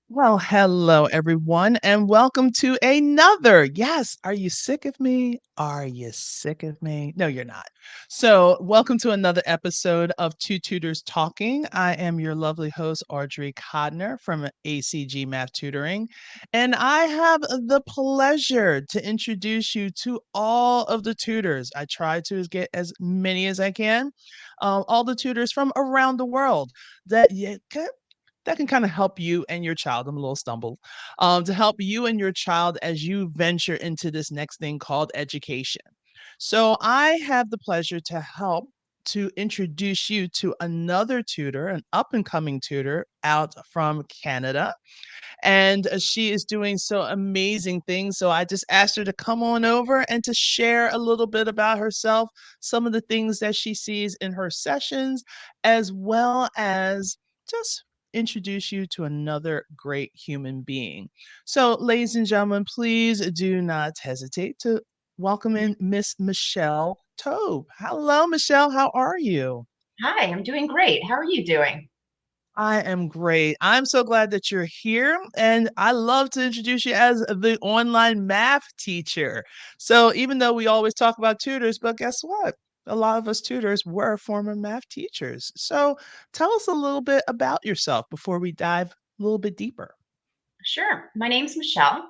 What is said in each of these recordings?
Well, hello everyone, and welcome to another. Yes, are you sick of me? Are you sick of me? No, you're not. So, welcome to another episode of Two Tutors Talking. I am your lovely host, Audrey Codner from ACG Math Tutoring, and I have the pleasure to introduce you to all of the tutors. I try to get as many as I can, all the tutors from around the world that can kind of help you and your child. I'm a little stumbled. To help you and your child as you venture into this next thing called education. So I have the pleasure to help to introduce you to another tutor, an up and coming tutor out from Canada. And she is doing so amazing things. So I just asked her to come on over and to share a little bit about herself, some of the things that she sees in her sessions, as well as just introduce you to another great human being. So, ladies and gentlemen, please do not hesitate to welcome in Miss Michelle Tobe. Hello, Michelle. How are you? Hi, I'm doing great. How are you doing? I am great. I'm so glad that you're here. And I love to introduce you as the online math teacher. So, even though we always talk about tutors, but guess what? A lot of us tutors were former math teachers. So, tell us a little bit about yourself before we dive a little bit deeper. Sure. My name's Michelle.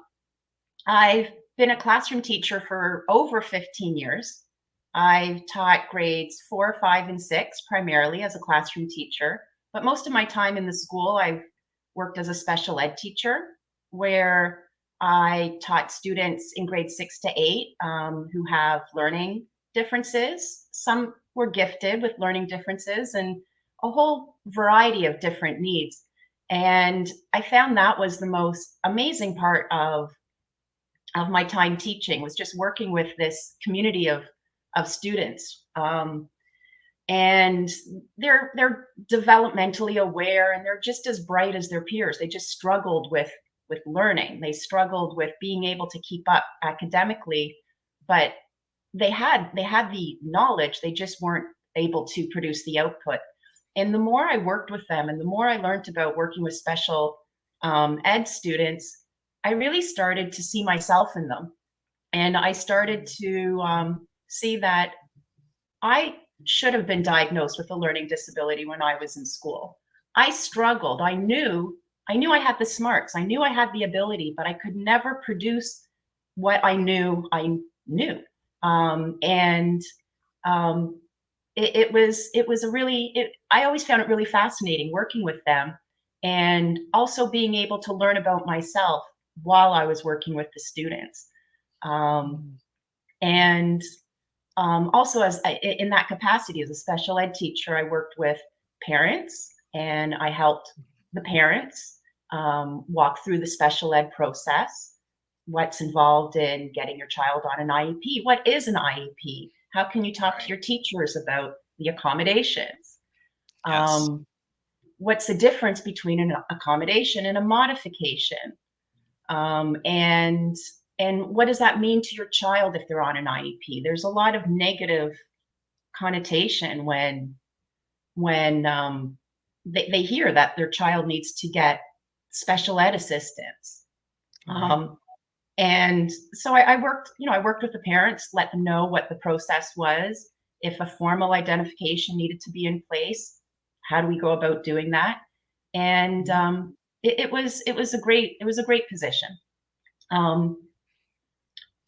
I've been a classroom teacher for over 15 years. I've taught grades 4, 5, and 6 primarily as a classroom teacher, but most of my time in the school, I've worked as a special ed teacher where I taught students in grades 6 to 8 who have learning differences. Some were gifted with learning differences and a whole variety of different needs. And I found that was the most amazing part of my time teaching was just working with this community of students. And they're developmentally aware and they're just as bright as their peers. They just struggled with learning. They struggled with being able to keep up academically, but they had the knowledge. They just weren't able to produce the output. And the more I worked with them and the more I learned about working with special ed students, I really started to see myself in them. And I started to see that I should have been diagnosed with a learning disability when I was in school. I struggled. I knew I had the smarts. I knew I had the ability, but I could never produce what I knew. And it was a really I always found it really fascinating working with them and also being able to learn about myself while I was working with the students. Um, Mm. and Also, in that capacity as a special ed teacher, I worked with parents and I helped the parents walk through the special ed process. What's involved in getting your child on an IEP? What is an IEP? How can you talk to Right. your teachers about the accommodations? Yes. Um, what's the difference between an accommodation and a modification? And what does that mean to your child if they're on an IEP? There's a lot of negative connotation when they hear that their child needs to get special ed assistance. Right. Um, and so I worked, I worked with the parents, let them know what the process was, if a formal identification needed to be in place, how do we go about doing that? And Mhm. it was a great position. Um,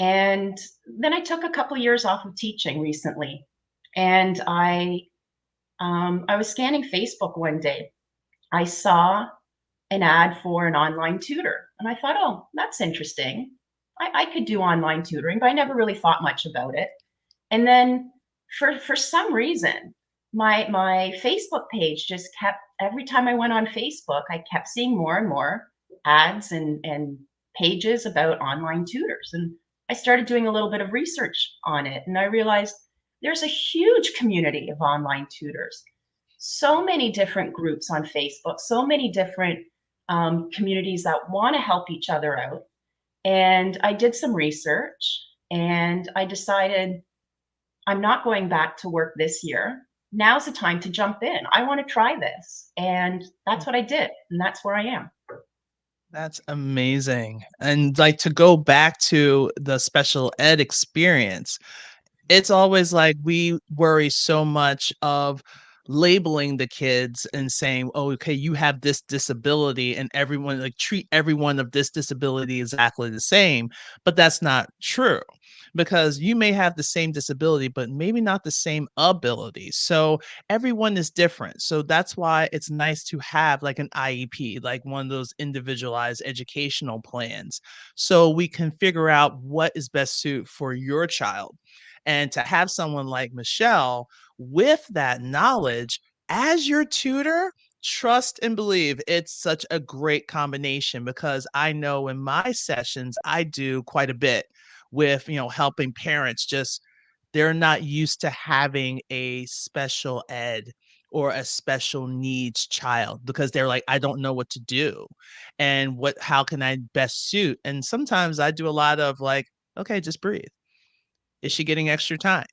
and then I took a couple years off of teaching recently, and I was scanning Facebook one day. I saw an ad for an online tutor, and I thought, oh, that's interesting. I could do online tutoring, but I never really thought much about it. And then for some reason, my Facebook page just kept every time I went on Facebook, I kept seeing more and more ads and pages about online tutors. And I started doing a little bit of research on it, and I realized there's a huge community of online tutors. So many different groups on Facebook, so many different communities that want to help each other out. And I did some research and I decided I'm not going back to work this year. Now's the time to jump in. I want to try this. And that's what I did. And that's where I am. That's amazing. And like to go back to the special ed experience, it's always like we worry so much of labeling the kids and saying, "Oh, okay, you have this disability," and everyone like treat everyone of this disability exactly the same, but that's not true because you may have the same disability, but maybe not the same ability. So everyone is different. So that's why it's nice to have like an IEP, like one of those individualized educational plans, so we can figure out what is best suited for your child. And to have someone like Michelle with that knowledge as your tutor, trust and believe it's such a great combination because I know in my sessions, I do quite a bit with, helping parents just they're not used to having a special ed or a special needs child because they're like, I don't know what to do. And how can I best suit? And sometimes I do a lot of like, okay, just breathe. Is she getting extra time?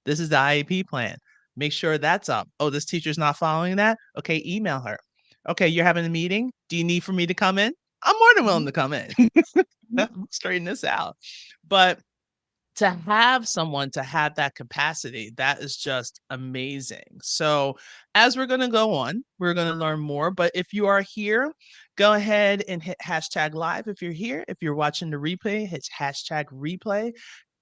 This is the IEP plan. Make sure that's up. Oh, this teacher's not following that? Okay, email her. Okay, you're having a meeting. Do you need for me to come in? I'm more than willing Mhm, to come in. mhm, Straighten this out. But to have someone to have that capacity, that is just amazing. So, as we're going to go on, we're going to learn more. But if you are here, go ahead and hit hashtag live if you're here. If you're watching the replay, hit hashtag replay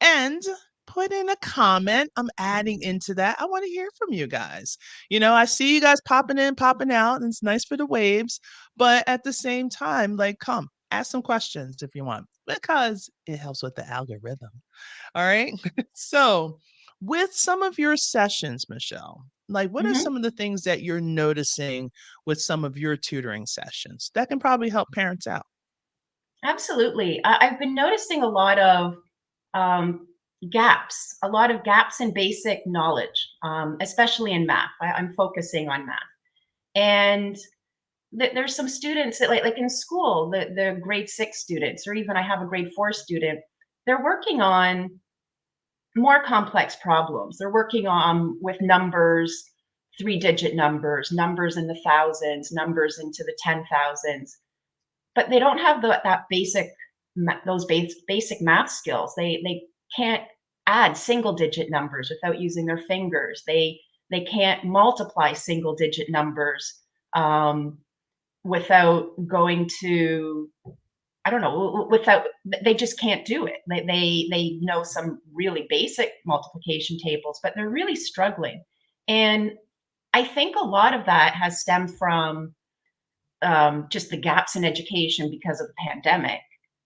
and put in a comment. I'm adding into that. I want to hear from you guys. I see you guys popping in, popping out, and it's nice for the waves. But at the same time, like, come ask some questions if you want because it helps with the algorithm. All right. So, with some of your sessions, Michelle, like what are mhm. some of the things that you're noticing with some of your tutoring sessions that can probably help parents out? Absolutely. I've been noticing a lot of um, a lot of gaps in basic knowledge, especially in math. I'm focusing on math. And there's some students that like in school, the grade 6 students, or even I have a grade 4 student, they're working on more complex problems. They're working on with numbers, 3-digit numbers, numbers in the thousands, numbers into the 10,000s, but they don't have that basic math skills. They can't add single digit numbers without using their fingers. They can't multiply single digit numbers um, without going to, I don't know, without, they just can't do it. They know some really basic multiplication tables, but they're really struggling. And I think a lot of that has stemmed from just the gaps in education because of the pandemic.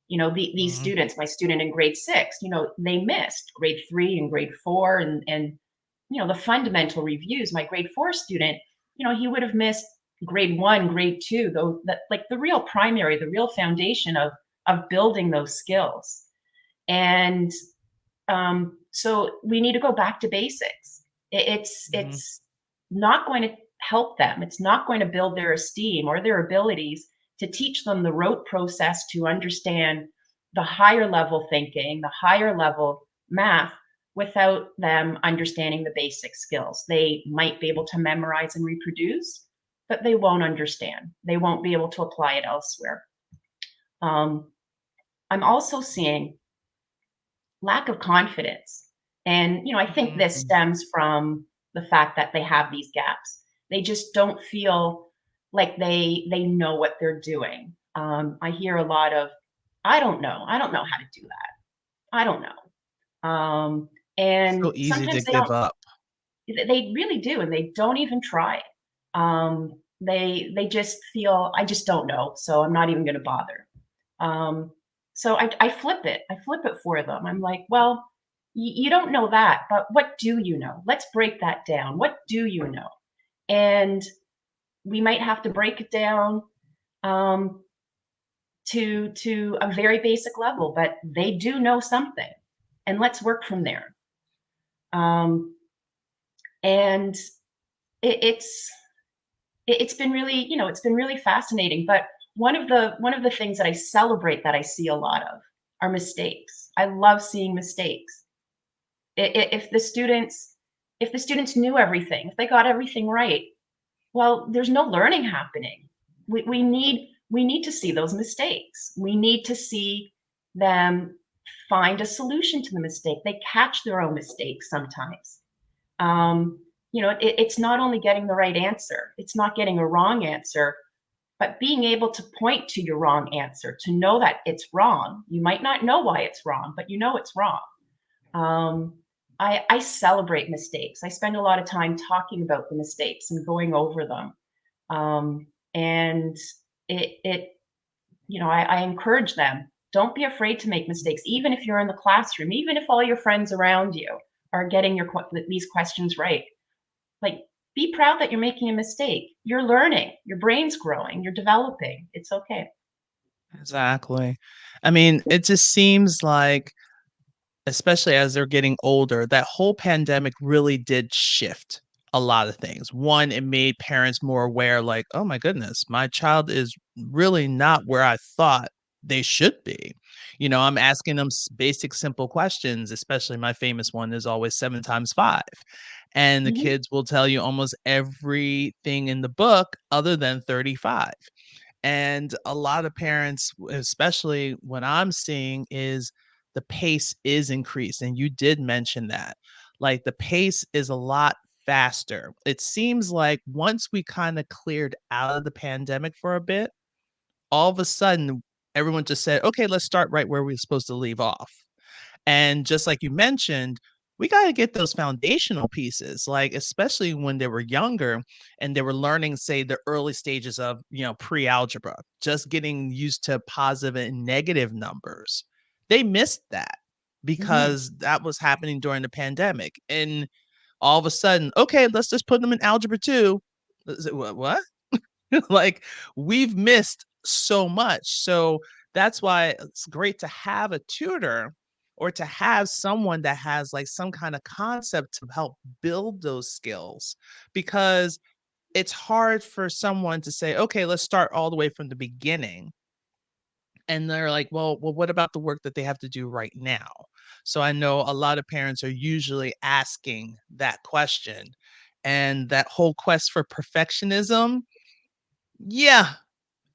These Mhm. students, my student in grade 6, they missed grade 3 and grade 4, and the fundamental reviews. My grade 4 student, he would have missed grade 1, grade 2, though, that like the real primary, the real foundation of building those skills. And so we need to go back to basics. Mhm. It's not going to help them. It's not going to build their esteem or their abilities to teach them the rote process to understand the higher level thinking, the higher level math, without them understanding the basic skills. They might be able to memorize and reproduce, but they won't understand. They won't be able to apply it elsewhere. Um, I'm also seeing lack of confidence. And, I think this Mhm. stems from the fact that they have these gaps. They just don't feel like they know what they're doing. I hear a lot of, I don't know. I don't know how to do that. I don't know. So And easy to sometimes give up. they really do, and they don't even try. They just feel, I just don't know, so I'm not even going to bother. Um, so I flip it. I flip it for them. I'm like, well, you don't know that, but what do you know? Let's break that down. What do you know? And we might have to break it down um, to a very basic level, but they do know something, and let's work from there. Um, and it's it's been really, it's been really fascinating. But one of the things that I celebrate, that I see a lot of, are mistakes. I love seeing mistakes. If the students knew everything, if they got everything right, well, there's no learning happening. We need we need to see those mistakes. We need to see them find a solution to the mistake. They catch their own mistakes sometimes. Um, it's not only getting the right answer, it's not getting a wrong answer, but being able to point to your wrong answer, to know that it's wrong. You might not know why it's wrong, but you know it's wrong. Um, I celebrate mistakes. I spend a lot of time talking about the mistakes and going over them. And it I encourage them. Don't be afraid to make mistakes, even if you're in the classroom, even if all your friends around you are getting these questions right. Like, be proud that you're making a mistake. You're learning. Your brain's growing. You're developing. It's okay. Exactly. I mean, it just seems like, especially as they're getting older, that whole pandemic really did shift a lot of things. One, it made parents more aware, like, oh my goodness, my child is really not where I thought they should be. I'm asking them basic, simple questions, especially my famous one is always seven times five. And the Mhm. kids will tell you almost everything in the book other than 35. And a lot of parents, especially what I'm seeing, is the pace is increased. And you did mention that. Like the pace is a lot faster. It seems like once we kind of cleared out of the pandemic for a bit, all of a sudden everyone just said, okay, let's start right where we're supposed to leave off. And just like you mentioned, we got to get those foundational pieces, like especially when they were younger and they were learning, say, the early stages of, pre-algebra, just getting used to positive and negative numbers. They missed that Mhm. because that was happening during the pandemic. And all of a sudden, okay, let's just put them in algebra 2. What? Like, we've missed so much. So that's why it's great to have a tutor or to have someone that has like some kind of concept to help build those skills, because it's hard for someone to say, okay, let's start all the way from the beginning. And they're like, well, what about the work that they have to do right now? So I know a lot of parents are usually asking that question, and that whole quest for perfectionism. Yeah,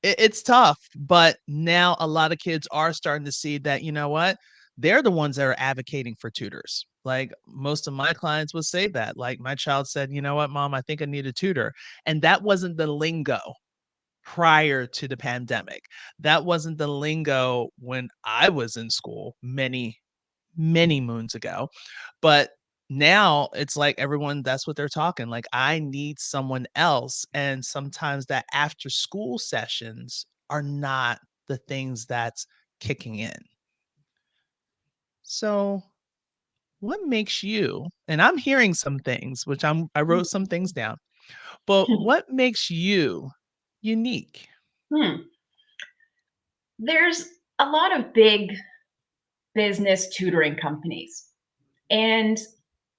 it's tough, but now a lot of kids are starting to see that, you know what? They're the ones that are advocating for tutors. Like, most of my clients will say that. Like, my child said, "You know what, mom? I think I need a tutor." And that wasn't the lingo prior to the pandemic. That wasn't the lingo when I was in school many, many moons ago. But now it's like everyone, that's what they're talking. Like, I need someone else. And sometimes that after school sessions are not the things that's kicking in. So, what makes you, and I'm hearing some things, which I wrote some things down, but what makes you unique? Hmm. There's a lot of big business tutoring companies, and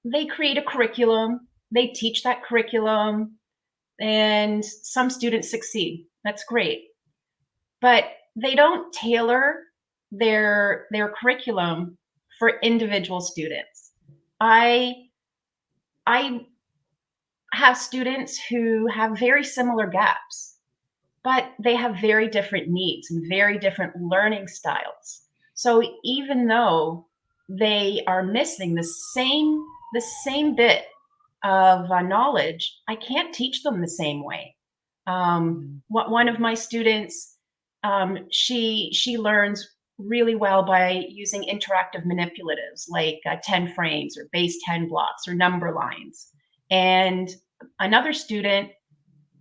they create a curriculum, they teach that curriculum, and some students succeed. That's great. But they don't tailor their curriculum for individual students. I I have students who have very similar gaps, but they have very different needs and very different learning styles. So even though they are missing the same bit of knowledge, I can't teach them the same way. Mm, One of my students, she learns really well by using interactive manipulatives like 10 frames or base 10 blocks or number lines. And another student,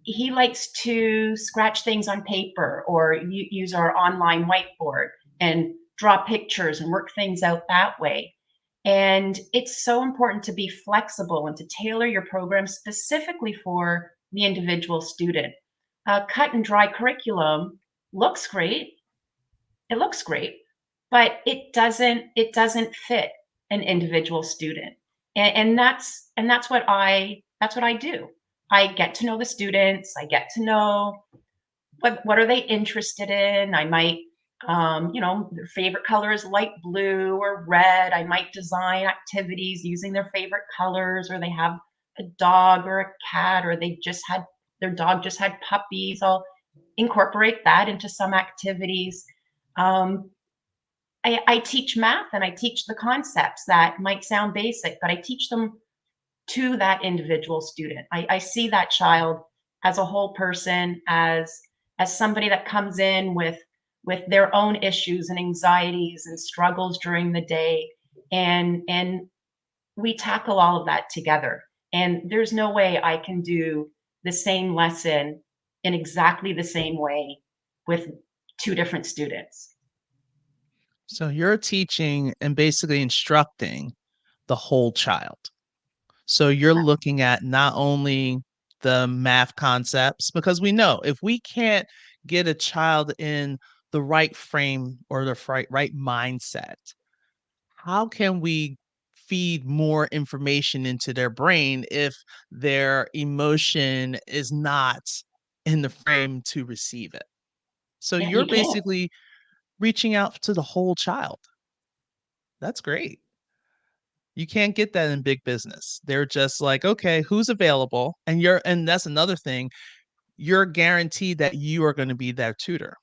he likes to scratch things on paper or use our online whiteboard and draw pictures and work things out that way. And it's so important to be flexible and to tailor your program specifically for the individual student. A cut and dry curriculum looks great. It looks great, but it doesn't fit an individual student. And that's what I do. I get to know the students. I get to know what are they interested in. I might, their favorite color is light blue or red. I might design activities using their favorite colors, or they have a dog or a cat, or their dog just had puppies. I'll incorporate that into some activities. Um, I teach math and I teach the concepts that might sound basic, but I teach them to that individual student. I see that child as a whole person, as somebody that comes in with their own issues and anxieties and struggles during the day, and we tackle all of that together. And there's no way I can do the same lesson in exactly the same way with two different students. So you're teaching and basically instructing the whole child. So you're looking at not only the math concepts, because we know if we can't get a child in the right frame or the right mindset, how can we feed more information into their brain if their emotion is not in the frame to receive it? So Yeah, you're you can't. basically reaching out to the whole child. That's great. You can't get that in big business. They're just like, "Okay, who's available?" And that's another thing, you're guaranteed that you are gonna be their tutor.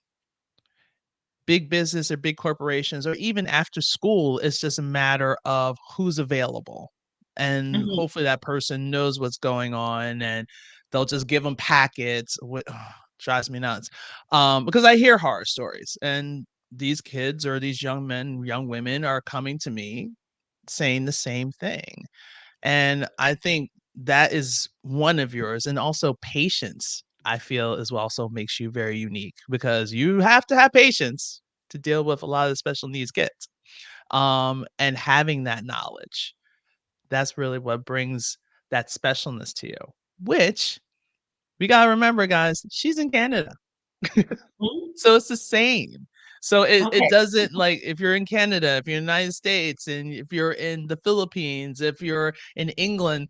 Big business or big corporations or even after school, it's just a matter of who's available, and Mhm. hopefully that person knows what's going on, and they'll just give them packets, drives me nuts, because I hear horror stories, and these kids or these young men, young women are coming to me saying the same thing. And I think that is one of yours. And also patience, I feel is what also makes you very unique because you have to have patience to deal with a lot of special needs kids. And having that knowledge, that's really what brings that specialness to you, which we gotta remember, guys, she's in Canada. Mhm. So it's the same. So it Okay. doesn't like if you're in Canada, if you're in the United States, and if you're in the Philippines, if you're in England,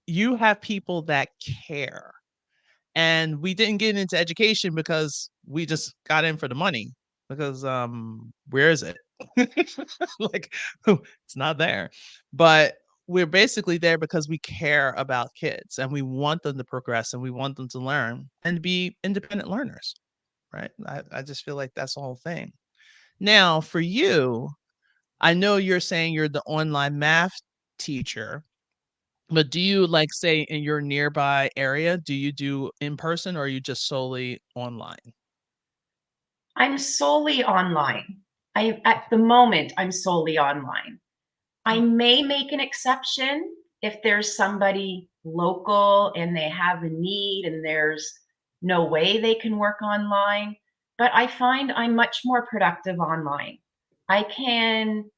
you have people that care. And we didn't get into education because we just got in for the money because where is it? Like it's not there. But we're basically there because we care about kids and we want them to progress and we want them to learn and be independent learners, right? I just feel like that's the whole thing. Now, for you, I know you're saying you're the online math teacher, but do you, like, say, in your nearby area, do you do in person or are you just solely online? I'm solely online. At the moment, I'm solely online. I Mm. may make an exception if there's somebody local and they have a need and there's no way they can work online, but I find I'm much more productive online. I can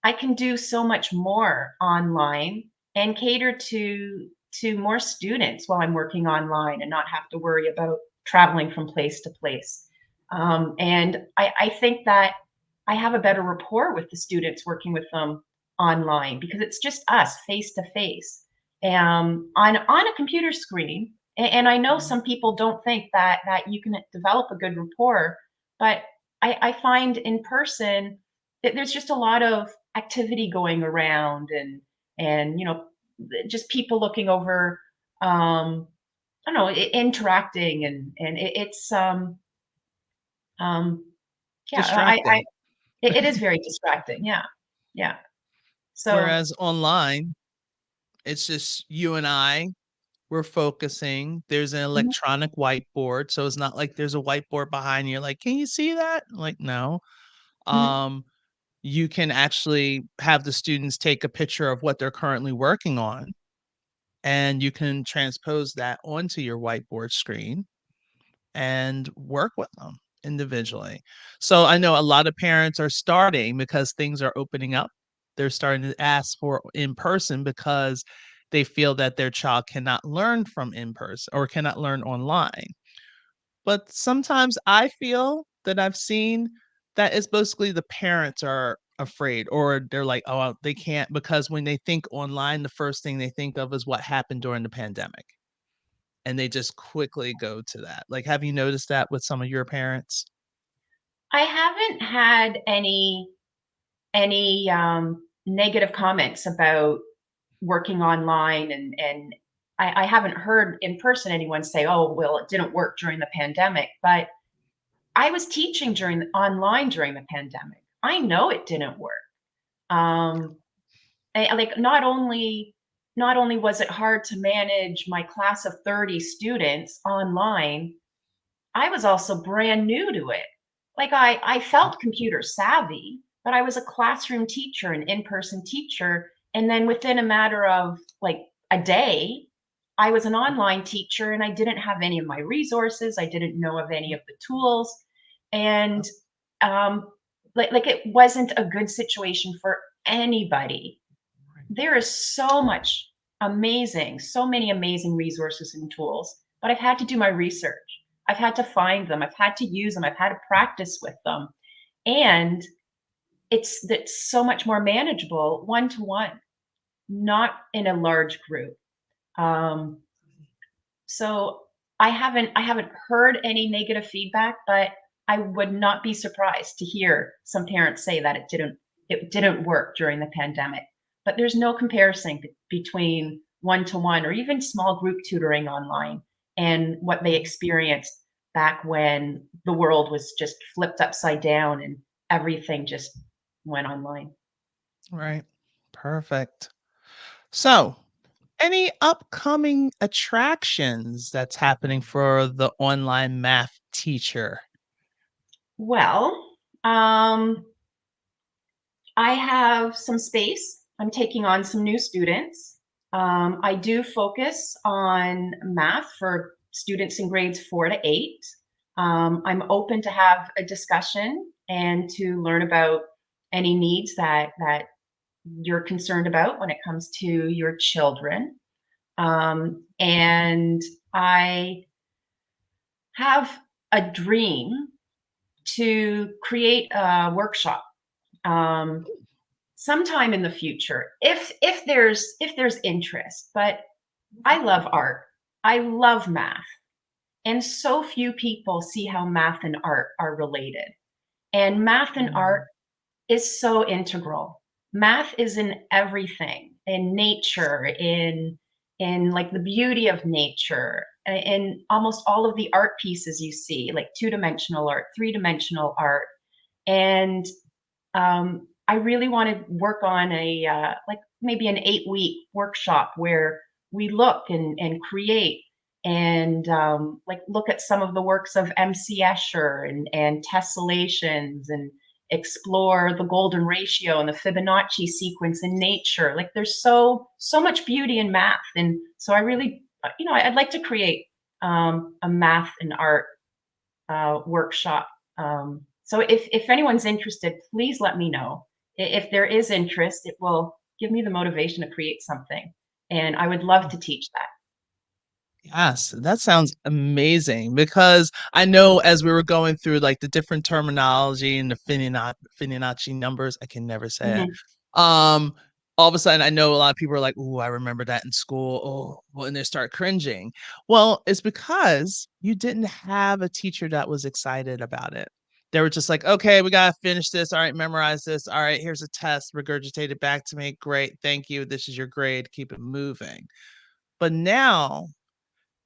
I can do so much more online and cater to more students while I'm working online and not have to worry about traveling from place to place. And I think that I have a better rapport with the students working with them online because it's just us face to face on a computer screen. And I know Mhm. some people don't think that you can develop a good rapport, but I find in person that there's just a lot of activity going around and just people looking over I don't know interacting and um yeah I Distracting. it is very distracting, yeah, yeah, so Whereas online, it's just you and I, we're focusing. There's an mhm, electronic whiteboard, so it's not like there's a whiteboard behind you, like, "Can you see that?" Like, "No." mhm, Um, you can actually have the students take a picture of what they're currently working on, and you can transpose that onto your whiteboard screen and work with them individually. So I know a lot of parents are starting because things are opening up. They're starting to ask for in person because they feel that their child cannot learn from in person or cannot learn online. But sometimes I feel that I've seen that it's basically the parents are afraid or they're like, oh, they can't because when they think online, the first thing they think of is what happened during the pandemic and they just quickly go to that. Like, have you noticed that with some of your parents? I haven't had any negative comments about working online and I haven't heard in person anyone say, oh, well, it didn't work during the pandemic, but I was teaching online during the pandemic. I know it didn't work. Um, like not only was it hard to manage my class of 30 students online, I was also brand new to it. Like I felt computer savvy, but I was a classroom teacher, an in-person teacher, and then within a matter of like a day, I was an online teacher and I didn't have any of my resources. I didn't know of any of the tools. And um like it wasn't a good situation for anybody. There is so many amazing resources and tools, but I've had to do my research. I've had to find them. I've had to use them. I've had to practice with them. And that's so much more manageable one to one, not in a large group. Um, so I haven't heard any negative feedback, but I would not be surprised to hear some parents say that it didn't work during the pandemic. But there's no comparison between one to one or even small group tutoring online and what they experienced back when the world was just flipped upside down and everything just went online. Right. Perfect. So, any upcoming attractions that's happening for the online math teacher? Well, um, I have some space. I'm taking on some new students. I do focus on math for students in grades 4 to 8. I'm open to have a discussion and to learn about any needs that you're concerned about when it comes to your children. And I have a dream to create a workshop um, sometime in the future if there's interest. But I love art. I love math. And so few people see how math and art are related. And math and art Mm, is so integral. Math is in everything, in nature, in like the beauty of nature, in almost all of the art pieces you see, like two-dimensional art, three-dimensional art. And I really want to work on a like maybe an 8-week workshop where we look and create and like look at some of the works of MC Escher and tessellations and explore the golden ratio and the Fibonacci sequence in nature. Like there's so much beauty in math, and so I really I'd like to create a math and art workshop. So if anyone's interested, please let me know. If there is interest, it will give me the motivation to create something, and I would love to teach that. yes, that sounds amazing because I know as we were going through like the different terminology and the Fibonacci numbers, I can never say it. Mhm. Um, all of a sudden, I know a lot of people are like, "Oh, I remember that in school." Oh, well, and they start cringing. Well, it's because you didn't have a teacher that was excited about it. They were just like, "Okay, we gotta finish this. All right, memorize this. All right, here's a test. Regurgitate it back to me. Great, thank you. This is your grade. Keep it moving." But now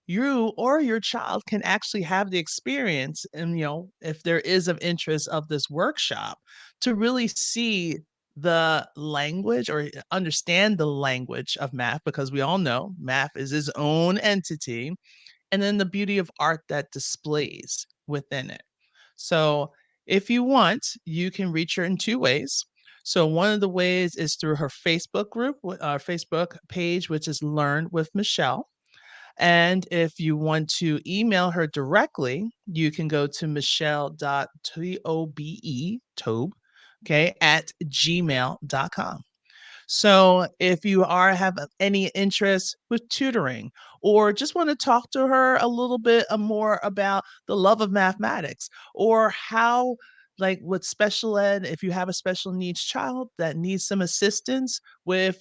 you or your child can actually have the experience and if there is of interest of this workshop to really see the language or understand the language of math because we all know math is its own entity and then the beauty of art that displays within it. So if you want you can reach her in two ways. So one of the ways is through her Facebook group, Facebook page, which is Learn with Michelle. And if you want to email her directly, you can go to michelle.tobe, okay, at gmail.com. So if you have any interest with tutoring or just want to talk to her a little bit more about the love of mathematics or how like with special ed, if you have a special needs child that needs some assistance with,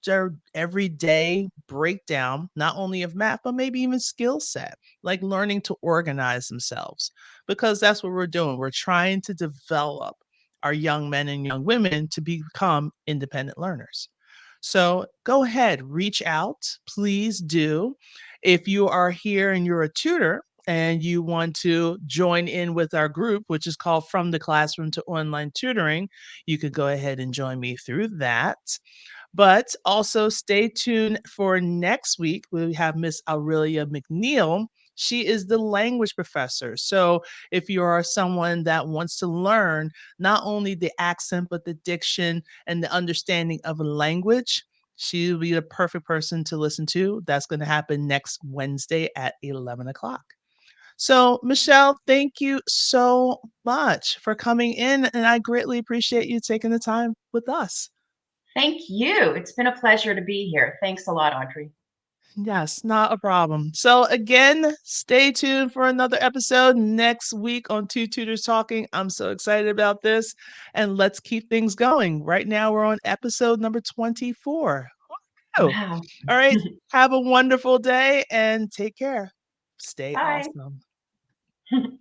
their everyday breakdown, not only of math, but maybe even skill set, like learning to organize themselves, because that's what we're doing. We're trying to develop our young men and young women to become independent learners. So go ahead, reach out. Please do. If you are here and you're a tutor and you want to join in with our group, which is called From the Classroom to Online Tutoring, you could go ahead and join me through that. But also stay tuned for next week. We have Miss Aurelia McNeil. She is the language professor. So if you are someone that wants to learn not only the accent, but the diction and the understanding of a language, she will be the perfect person to listen to. That's going to happen next Wednesday at 11 o'clock. So, Michelle, thank you so much for coming in, and I greatly appreciate you taking the time with us. Thank you. It's been a pleasure to be here. Thanks a lot, Audrey. Yes, not a problem. So, again, stay tuned for another episode next week on Two Tutors Talking. I'm so excited about this, and let's keep things going. Right now, we're on episode number 24. Oh, Wow. all right. Have a wonderful day and take care. Stay Bye. awesome.